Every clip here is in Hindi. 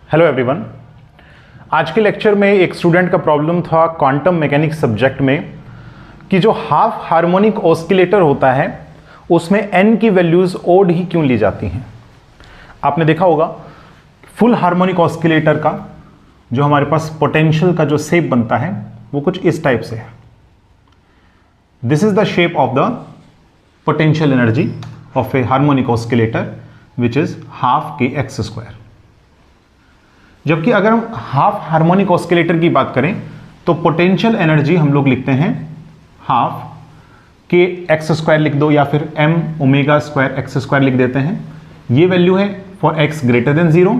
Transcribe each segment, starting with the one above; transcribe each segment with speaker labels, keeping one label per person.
Speaker 1: Hello everyone. आज के लेक्चर में एक स्टूडेंट का प्रॉब्लम था क्वांटम मैकेनिक्स सब्जेक्ट में कि जो हाफ हार्मोनिक ऑस्किलेटर होता है उसमें n की वैल्यूज ओड ही क्यों ली जाती हैं। आपने देखा होगा फुल हार्मोनिक ऑस्किलेटर का जो हमारे पास पोटेंशियल का जो शेप बनता है वो कुछ इस टाइप से है। This is the shape of the potential energy of A harmonic oscillator which is half के एक्स स्क्वायर। जबकि अगर हम हाफ हार्मोनिक ऑस्किलेटर की बात करें तो पोटेंशियल एनर्जी हम लोग लिखते हैं हाफ के एक्स स्क्वायर लिख दो या फिर m omega square x square लिख देते हैं। ये वैल्यू है for x greater than 0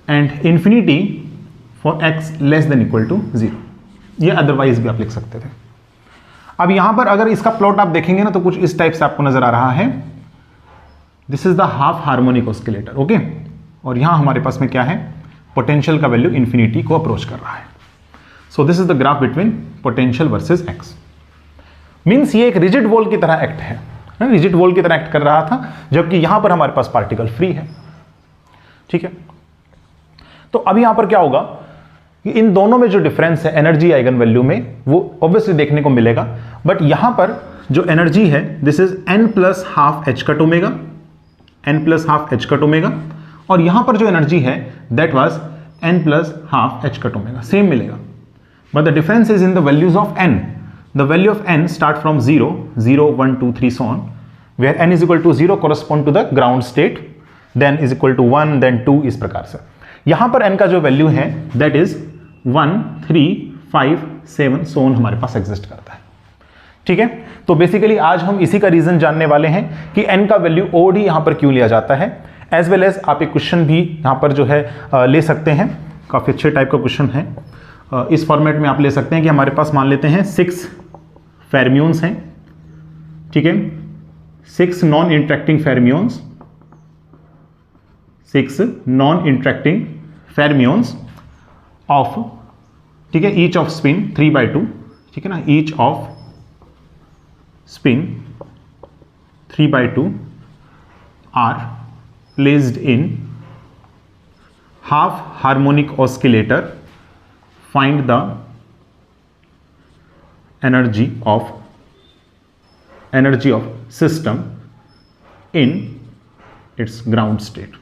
Speaker 1: and infinity for x less than equal to 0। ये अदरवाइज भी आप लिख सकते थे। अब यहां पर अगर इसका प्लॉट आप देखेंगे ना तो कुछ इस टाइप से आपको नजर आ रहा है। This is the half harmonic oscillator, okay. और यहां हमारे पास में क्या है, पोटेंशियल का वैल्यू इंफिनिटी को अप्रोच कर रहा है। So this is the graph between potential versus x. Means ये एक रिजिड वॉल की तरह एक्ट है, रिजिड वॉल की तरह एक्ट कर रहा था, जबकि यहां पर हमारे पास पार्टिकल फ्री है। ठीक है, तो अब यहां पर क्या होगा कि इन दोनों में जो डिफरेंस है एनर्जी आइगन वैल्यू में वो ऑब्वियसली देखने को मिलेगा। बट यहां पर जो एनर्जी है this is n plus half h cut omega, n plus half h cut omega, और यहां पर जो एनर्जी है that was n plus half h cut omega, same मिलेगा। But the difference is in the values of n। The value of n start from 0, 0, 1, 2, 3 so on, where n is equal to 0 correspond to the ground state, then is equal to 1, then 2, इस प्रकार से। यहां पर n का जो वैल्यू है दैट इज 1, 3, 5, 7 so on हमारे पास एग्जिस्ट करता है। ठीक है, तो बेसिकली आज हम इसी का रीजन जानने वाले हैं कि n का वैल्यू ओड ही यहां पर क्यों लिया जाता है। एज वेल एज आप एक क्वेश्चन भी यहाँ पर जो है ले सकते हैं, काफ़ी अच्छे टाइप का क्वेश्चन है। इस फॉर्मेट में आप ले सकते हैं कि हमारे पास मान लेते हैं 6 फेरम्यून्स हैं। ठीक है, 6 non interacting fermions, 6 non interacting fermions of, ठीक है, ईच ऑफ स्पिन 3/2, ठीक है ना, each of spin 3/2 are placed in half harmonic oscillator. Find the energy of system in its ground state।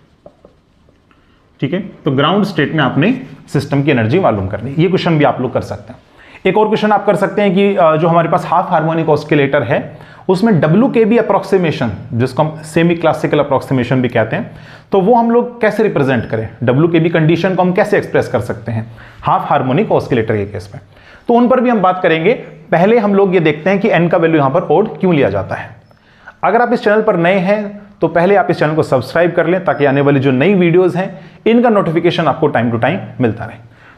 Speaker 1: ठीक है, तो ग्राउंड स्टेट में आपने सिस्टम की एनर्जी मालूम करनी। ये क्वेश्चन भी आप लोग कर सकते हैं। एक और क्वेश्चन आप कर सकते हैं कि जो हमारे पास हाफ हार्मोनिक ऑस्किलेटर है उसमें WKB अप्रोक्सीमेशन, जिसको हम सेमी क्लासिकल अप्रोक्सीमेशन भी कहते हैं, तो वो हम लोग कैसे रिप्रेजेंट करें, WKB कंडीशन को हम कैसे एक्सप्रेस कर सकते हैं हाफ हार्मोनिक ऑस्किलेटर के केस में, तो उन पर भी हम बात करेंगे। पहले हम लोग ये देखते हैं कि n का वैल्यू यहां पर ओड क्यों लिया जाता है। अगर आप इस चैनल पर नए हैं तो पहले आप इस चैनल को सब्सक्राइब कर लें ताकि आने वाली जो नई वीडियोज हैं इनका नोटिफिकेशन आपको टाइम टू टाइम मिलता रहे।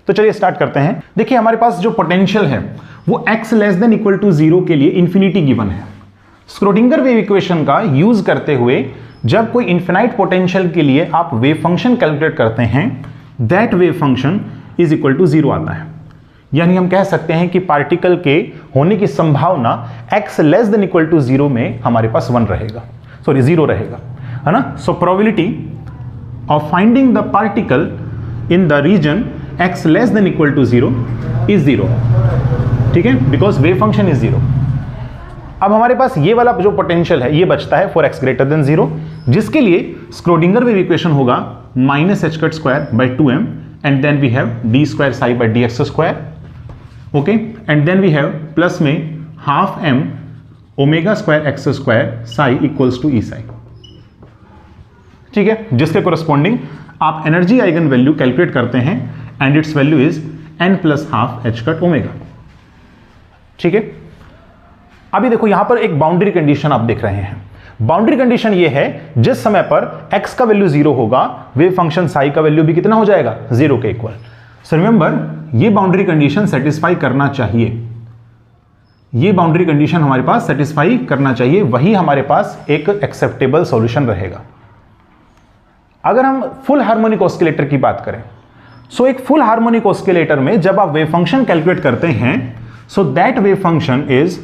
Speaker 1: तो चलिए स्टार्ट करते हैं। देखिए हमारे पास जो पोटेंशियल है वो x less than equal to 0 के लिए इंफिनिटी गिवन है। स्क्रोडिंगर वेव इक्वेशन का यूज करते हुए जब कोई इनफिनाइट पोटेंशियल के लिए आप वेव फंक्शन कैलकुलेट करते हैं that wave function is equal to 0 आता है। यानी हम कह सकते हैं कि पार्टिकल के होने की संभावना x less than equal to 0 में हमारे पास 1 रहेगा, सॉरी 0 रहेगा, है ना। So probability of finding the particle in the region x less than equal to 0 is 0। ठीक है, बिकॉज वेव फंक्शन इज 0। अब हमारे पास ये वाला जो पोटेंशियल है ये बचता है फॉर x ग्रेटर देन 0, जिसके लिए स्क्रोडिंगर वेव इक्वेशन होगा -h²/2m and then we have d²ψ/dx², okay, and then we have plus में ½ m ω²x² ψ equals to E ψ। ठीक है, जिसके कोरस्पॉन्डिंग आप एनर्जी आइगन वैल्यू कैलकुलेट करते हैं and it's value is n plus half h cut omega. ठीक है, अभी देखो यहां पर एक बाउंड्री कंडीशन आप देख रहे हैं। बाउंड्री कंडीशन ये है जिस समय पर x का वैल्यू 0 होगा वेव फंक्शन साई का वैल्यू भी कितना हो जाएगा, 0 के इक्वल। सो रिमेंबर ये बाउंड्री कंडीशन सेटिस्फाई करना चाहिए, ये बाउंड्री कंडीशन हमारे पास सेटिस्फाई करना चाहिए, वही हमारे पास एक एक्सेप्टेबल सॉल्यूशन रहेगा। अगर हम फुल हार्मोनिक ऑस्किलेटर की बात करें, सो एक फुल हार्मोनिक ऑस्किलेटर में जब आप वेव फंक्शन कैलकुलेट करते हैं so that wave function is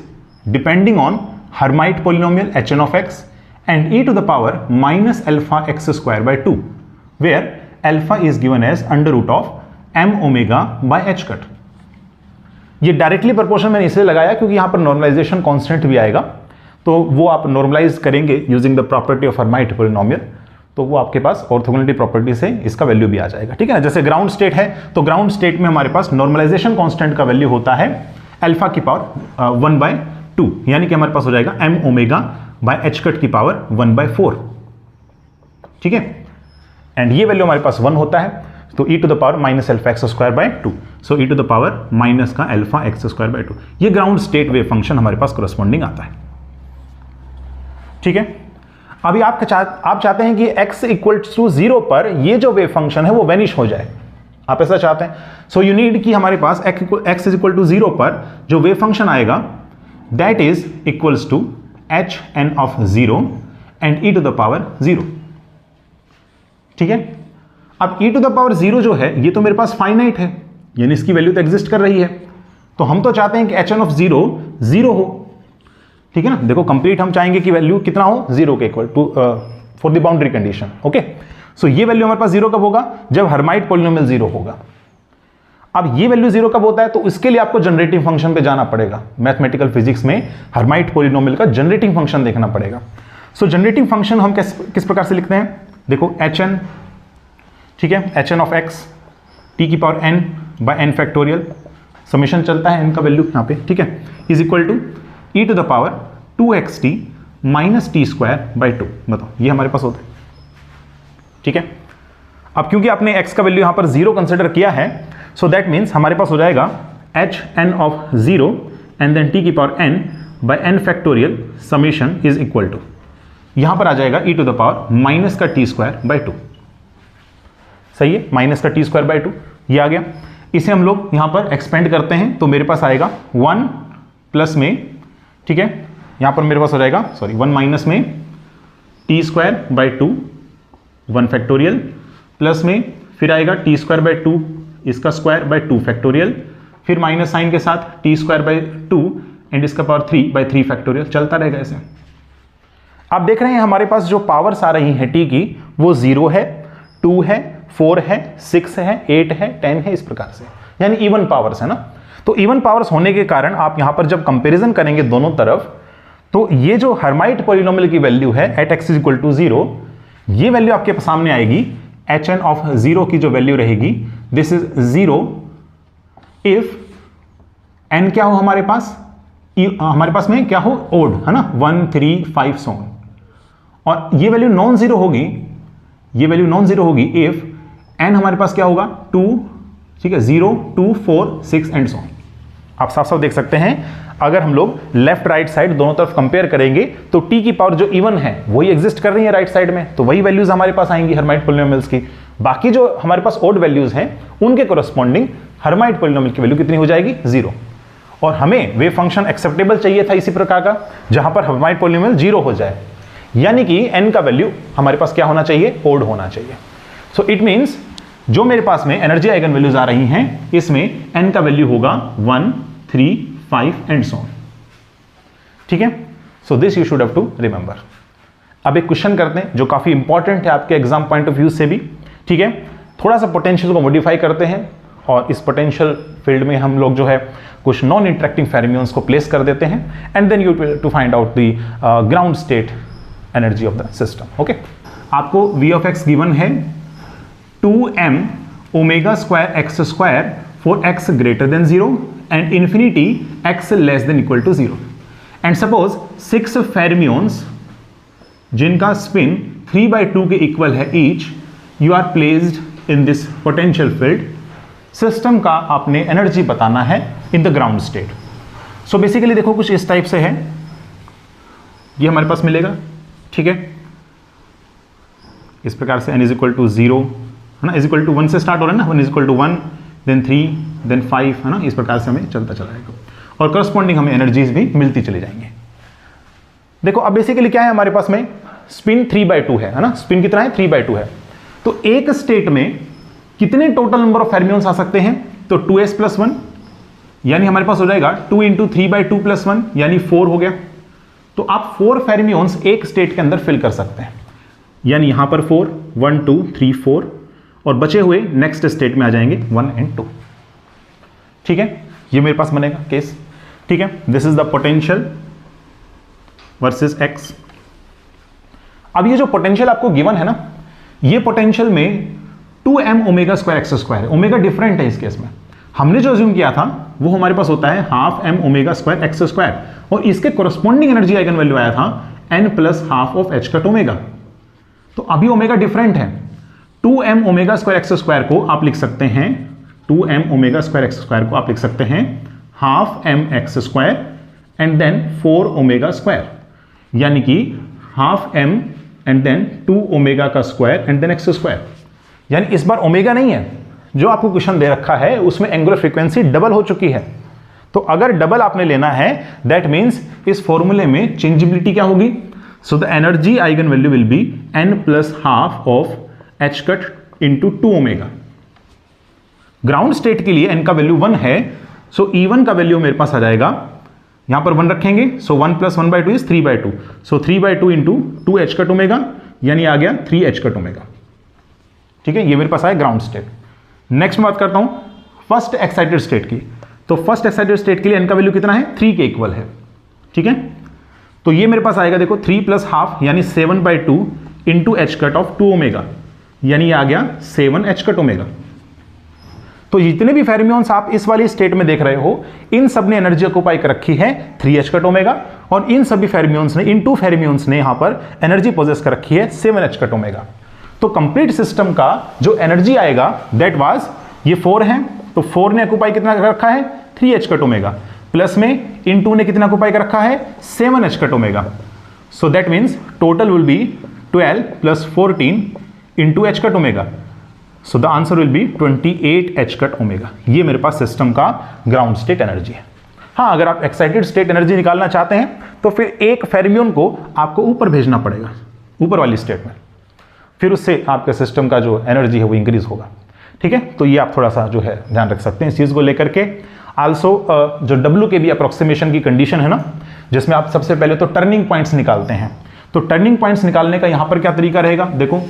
Speaker 1: depending on Hermite polynomial hn of x and e to the power -α x² by 2, where alpha is given as under root of m omega by h cut. ये डायरेक्टली प्रोपोर्शन मैंने इसलिए लगाया क्योंकि यहां पर नॉर्मलाइजेशन कांस्टेंट भी आएगा, तो वो आप नॉर्मलाइज करेंगे using the property of Hermite polynomial, तो वो आपके पास ऑर्थोगोनलिटी प्रॉपर्टी से इसका वैल्यू भी आ जाएगा। ठीक है ना, जैसे ग्राउंड स्टेट है तो ग्राउंड स्टेट में हमारे पास नॉर्मलाइजेशन कांस्टेंट का वैल्यू होता है अल्फा की पावर 1/2, यानी कि हमारे पास हो जाएगा m omega by h cut की पावर 1/4। ठीक है, एंड ये वैल्यू हमारे पास 1 होता है, तो e to the power minus alpha x square by 2, so e to the power minus का अल्फा एक्स स्क्वायर बाय 2, ये ग्राउंड स्टेट वेव फंक्शन हमारे पास करस्पॉन्डिंग आता है। ठीक है, अभी आप चाहते हैं कि x इक्वल टू 0 पर ये जो वेव फंक्शन है वो वेनिश हो जाए, आप ऐसा चाहते हैं। सो यू नीड कि हमारे पास x इज इक्वल टू 0 पर जो वेव फंक्शन आएगा that is equals to H N of 0 and e to the power 0। ठीक है, अब e टू द पावर 0 जो है ये तो मेरे पास फाइनाइट है, यानी इसकी वैल्यू तो एग्जिस्ट कर रही है, तो हम तो चाहते हैं कि एच एन ऑफ 0 0 हो। ठीक है ना, देखो कंप्लीट हम चाहेंगे कि वैल्यू कितना हो, 0 के equal to for the boundary condition. Okay, so ये वैल्यू हमारे पास 0 कब होगा, जब हर्माइट पॉलिनोमियल 0 होगा। अब ये वैल्यू 0 कब होता है, तो इसके लिए आपको जनरेटिंग फंक्शन पे जाना पड़ेगा। मैथमेटिकल फिजिक्स में हर्माइट पॉलिनोमियल का जनरेटिंग फंक्शन देखना पड़ेगा। सो जनरेटिंग फंक्शन हम किस प्रकार से लिखते हैं, देखो hn, ठीक है, hn ऑफ x t की power n by n factorial, summation चलता है n का वैल्यू यहाँ पे, ठीक है, is equal to e to the power 2xt minus T square by 2। बताओ, ये हमारे पास होता है। ठीक है, अब क्योंकि आपने x का वैल्यू यहां पर 0 कंसिडर किया है, सो दैट मीन्स हमारे पास हो जाएगा hn of 0 and then t की power n by n factorial summation is equal to, यहां पर आ जाएगा e to the power minus का टी स्क्वायर बाई 2। सही है, माइनस का टी स्क्वायर बाई 2 ये आ गया। इसे हम लोग यहां पर एक्सपेंड करते हैं तो मेरे पास आएगा 1 प्लस में, ठीक है, यहां पर मेरे पास हो जाएगा 1 माइनस में T square by 2 1 factorial, plus में फिर आएगा टी स्क्वायर बाई 2 इसका स्क्वायर बाई 2 फैक्टोरियल, फिर माइनस साइन के साथ टी स्क्वायर बाई 2 एंड इसका पावर 3 बाई 3 फैक्टोरियल, चलता रहेगा ऐसे। आप देख रहे हैं हमारे पास जो पावर्स आ रही हैं टी की वो 0 है, 2 है, 4 है, 6 है, 8 है, 10 है, इस प्रकार से, यानी इवन पावर्स है ना। तो इवन पावर्स होने के कारण आप यहां पर जब कंपैरिजन करेंगे दोनों तरफ, तो ये जो हर्माइट पॉलिनोमियल की वैल्यू है at x is equal to 0, ये वैल्यू आपके सामने आएगी hn ऑफ 0 की जो वैल्यू रहेगी, दिस इज 0 इफ n क्या हो हमारे पास में क्या हो, ओड है ना, 1 3 5 सो ऑन, और ये वैल्यू नॉन जीरो होगी, ये वैल्यू नॉन जीरो होगी इफ n हमारे पास क्या होगा 2, ठीक है, 0 2 4 6 एंड सो ऑन। आप साफ साफ देख सकते हैं, अगर हम लोग लेफ्ट राइट साइड दोनों तरफ कंपेयर करेंगे तो t की पावर जो इवन है वही एग्जिस्ट कर रही है राइट साइड में, तो वही वैल्यूज हमारे पास आएंगी हर्माइट पॉलिनोमियल्स की। बाकी जो हमारे पास ओड वैल्यूज हैं उनके कोरस्पॉन्डिंग हर्माइट पॉलिनोमियल की वैल्यू कितनी हो जाएगी, 0। और हमें वेव फंक्शन एक्सेप्टेबल चाहिए था इसी प्रकार का जहां पर हर्माइट पॉलिनोमियल 0 हो जाए, यानी कि n का वैल्यू हमारे पास क्या होना चाहिए, ओड होना चाहिए। सो इट मीन्स जो मेरे पास में एनर्जी आइगन वैल्यूज आ रही हैं इसमें n का वैल्यू होगा 1 3 5 एंड सो ऑन। ठीक है, so this you should have to remember. अब एक क्वेश्चन करते हैं जो काफी इंपॉर्टेंट है आपके एग्जाम पॉइंट ऑफ व्यू से भी। ठीक है, थोड़ा सा पोटेंशियल को मॉडिफाई करते हैं और इस पोटेंशियल फील्ड में हम लोग जो है कुछ नॉन इंटरेक्टिंग फेरोमोन्स को प्लेस कर देते हैं and then you to find out the ground state energy of the system. Okay, आपको v ऑफ x गिवन है 2m omega square x square for x greater than 0 and infinity x less than equal to 0 and suppose 6 fermions जिनका स्पिन 3/2 के इक्वल है each, you are placed in this potential field. System का आपने एनर्जी बताना है in the ground state. So basically देखो कुछ इस टाइप से है, ये हमारे पास मिलेगा, ठीक है, इस प्रकार से n इज इक्वल टू 0 है ना, इज इक्वल टू 1 से स्टार्ट हो रहा है ना, 1 is equal to 1 then 3 then 5 है ना, इस प्रकार से हमें चलता चला जाएगा और करस्पॉन्डिंग हमें एनर्जीज भी मिलती चली जाएंगे। देखो अब बेसिकली क्या है हमारे पास में, स्पिन 3/2 है ना, स्पिन कितना है 3/2 है, तो एक स्टेट में कितने टोटल नंबर ऑफ फेरोमोन्स आ सकते हैं, तो 2s + 1 यानी हमारे पास हो जाएगा 2 × 3/2 + 1 यानी 4 हो गया। तो आप 4 फेरोमोन्स एक स्टेट के अंदर फिल कर सकते हैं, यानी यहां पर 4 1 2 3 4 और बचे हुए नेक्स्ट स्टेट में आ जाएंगे 1 एंड 2। ठीक है, ये मेरे पास बनेगा केस। ठीक है, this is the potential versus x. अब ये जो पोटेंशियल आपको गिवन है ना, ये पोटेंशियल में 2m omega square x square है। ओमेगा डिफरेंट है इस केस में। हमने जो अज्यूम किया था वो हमारे पास होता है half m omega square x square, और इसके कोरस्पॉन्डिंग एनर्जी आइगन वैल्यू आया था n plus half of h cut omega. तो अभी ओमेगा डिफरेंट है। 2m omega square x square को आप लिख सकते हैं, 2m omega square x square को आप लिख सकते हैं half m x square and then 4 omega square, यानी कि half m and then 2 omega का square and then x square. यानी इस बार ओमेगा नहीं है, जो आपको क्वेश्चन दे रखा है उसमें एंगुलर फ्रीक्वेंसी डबल हो चुकी है। तो अगर डबल आपने लेना है दैट मीन्स इस फॉर्मूले में चेंजेबिलिटी क्या होगी? So the energy eigen value will be n plus half of h cut into 2 omega. Ground state के लिए n का वैल्यू 1 है, सो E1 का वैल्यू मेरे पास आ जाएगा, यहां पर 1 रखेंगे, सो 1 plus 1/2 is 3/2, so 3/2 into 2h cut omega, यानी आ गया 3h कट ओमेगा। ठीक है, ये मेरे पास आया ग्राउंड स्टेट। नेक्स्ट मैं बात करता हूं फर्स्ट एक्साइटेड स्टेट की। तो फर्स्ट एक्साइटेड स्टेट के लिए n का वैल्यू कितना है? 3 के इक्वल है। ठीक है, तो ये मेरे पास आएगा, देखो 3 प्लस हाफ यानी 7/2 into h cut off 2 omega, यानी आ गया 7h कट ओमेगा। तो जितने भी फेर्मियंस आप इस वाली स्टेट में देख रहे हो, इन सब ने एनर्जी ऑक्यूपाई कर रखी है 3h कट ओमेगा, और इन सभी फेर्मियंस ने, इन 2 फेर्मियंस ने यहां पर एनर्जी पोजेस कर रखी है 7h कट ओमेगा। तो कंप्लीट सिस्टम का जो एनर्जी आएगा दैट वाज, ये 4 है तो 4 ने ऑक्यूपाई कितना कर रखा है? 3h कट ओमेगा, प्लस में इन 2 ने कितना ऑक्यूपाई कर रखा है? 7h cut omega. So that means total will be 12 plus 14 into h cut omega. So the answer will be 28h cut omega. ये मेरे पास सिस्टम का ग्राउंड स्टेट एनर्जी है। हाँ, अगर आप एक्साइटेड स्टेट एनर्जी निकालना चाहते हैं तो फिर एक फेर्मियन को आपको ऊपर भेजना पड़ेगा, ऊपर वाली स्टेट में, फिर उससे आपके सिस्टम का जो एनर्जी है वो इंक्रीज होगा। ठीक है, तो ये आप थोड़ा सा जो है ध्यान रख सकते हैं इस चीज़ को लेकर के। आल्सो जो W के भी अप्रोक्सीमेशन की कंडीशन है ना, जिसमें आप सबसे पहले तो टर्निंग पॉइंट्स निकालते हैं। तो टर्निंग पॉइंट्स निकालने का यहाँ पर क्या तरीका रहेगा? देखो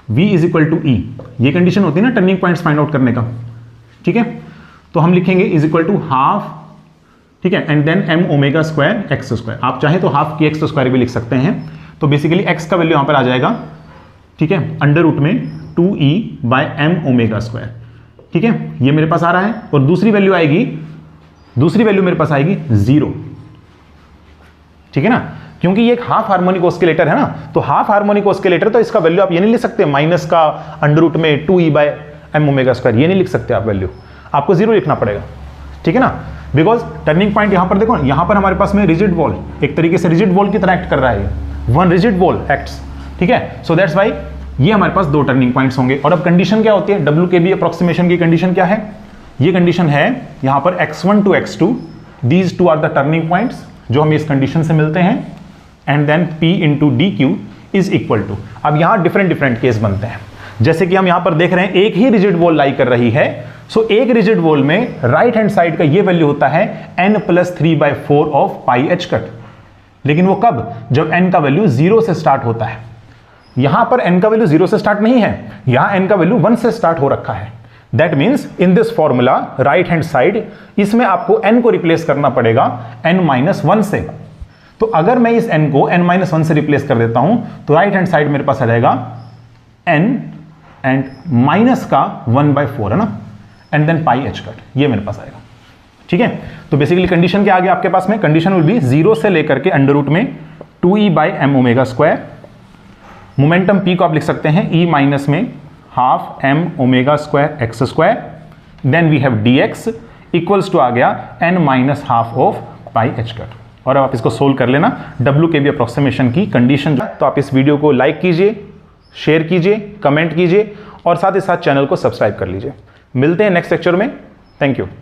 Speaker 1: V is equal to E, ये कंडीशन होती है ना टर्निंग पॉइंट्स फाइंड आउट करने का। ठीक है, तो हम लिखेंगे इज इक्वल टू हाफ, ठीक है, and then m omega square x square. आप चाहें तो हाफ की एक्स स्क्वायर भी लिख सकते हैं। तो बेसिकली x का वैल्यू यहाँ पर आ जाएगा, ठीक है, अंडर रूट में 2e bye m omega square. ठीक है, ये मेरे पास आ रहा है, और दूसरी वैल्यू आएगी, दूसरी वैल्यू मेरे पास आएगी 0। ठीक है ना, क्योंकि ये एक हाफ हार्मोनिक ऑस्किलेटर है ना, तो हाफ हार्मोनिक ऑस्किलेटर, तो इसका वैल्यू आप ये नहीं लिख सकते माइनस का अंडर रूट में 2e bye m omega square, ये नहीं लिख सकते आप वैल्यू, आपको 0 लिखना पड़ेगा। ठीक है ना, बिकॉज टर्निंग पॉइंट यहां पर देखो, यहां पर हमारे पास में रिजिड वॉल, एक तरीके से रिजिड वॉल की तरह एक्ट कर रहा है, वन रिजिड वॉल एक्ट्स। ठीक है, सो दैट्स वाई ये हमारे पास 2 टर्निंग पॉइंट्स होंगे। और अब कंडीशन क्या होती है? W के भी अप्रोक्सीमेशन की कंडीशन क्या है? ये कंडीशन है यहां पर x1 to x2, these 2 are the turning points जो हमें इस कंडीशन से मिलते हैं, and then P into DQ is equal to. अब यहां डिफरेंट केस बनते हैं, जैसे कि हम यहां पर देख रहे हैं एक ही रिजिड वॉल लाई कर रही है। सो एक रिजिड वॉल में राइट हैंड साइड का ये वैल्यू होता है n plus 3/4 of pi h cut. लेकिन वो कब? जब n का वैल्यू 0 से स्टार्ट होता है। यहां पर n का वैल्यू 0 से स्टार्ट नहीं है, यहां n का वैल्यू 1 से स्टार्ट हो रखा है। That means in this formula right hand side, इसमें आपको n को रिप्लेस करना पड़ेगा n-1 से। तो अगर मैं इस n को n-1 से रिप्लेस कर देता हूं तो राइट हैंड साइड मेरे पास आ जाएगा n एंड माइनस का 1/4 है ना, and then pi h cut, ये मेरे पास आएगा। ठीक है, तो बेसिकली कंडीशन क्या आ गया आपके पास में? कंडीशन विल बी 0 से लेकर के अंडर रूट में 2e by m omega square. Momentum p को आप लिख सकते हैं e माइनस में half m omega square x square, then we have dx equals to आ गया n minus half of pi h cut. और अब आप इसको सोल्व कर लेना W के भी अप्रोक्सीमेशन की कंडीशन। तो आप इस वीडियो को लाइक कीजिए, शेयर कीजिए, कमेंट कीजिए, और साथ ही साथ चैनल को सब्सक्राइब कर लीजिए। मिलते हैं नेक्स्ट लेक्चर में। Thank you.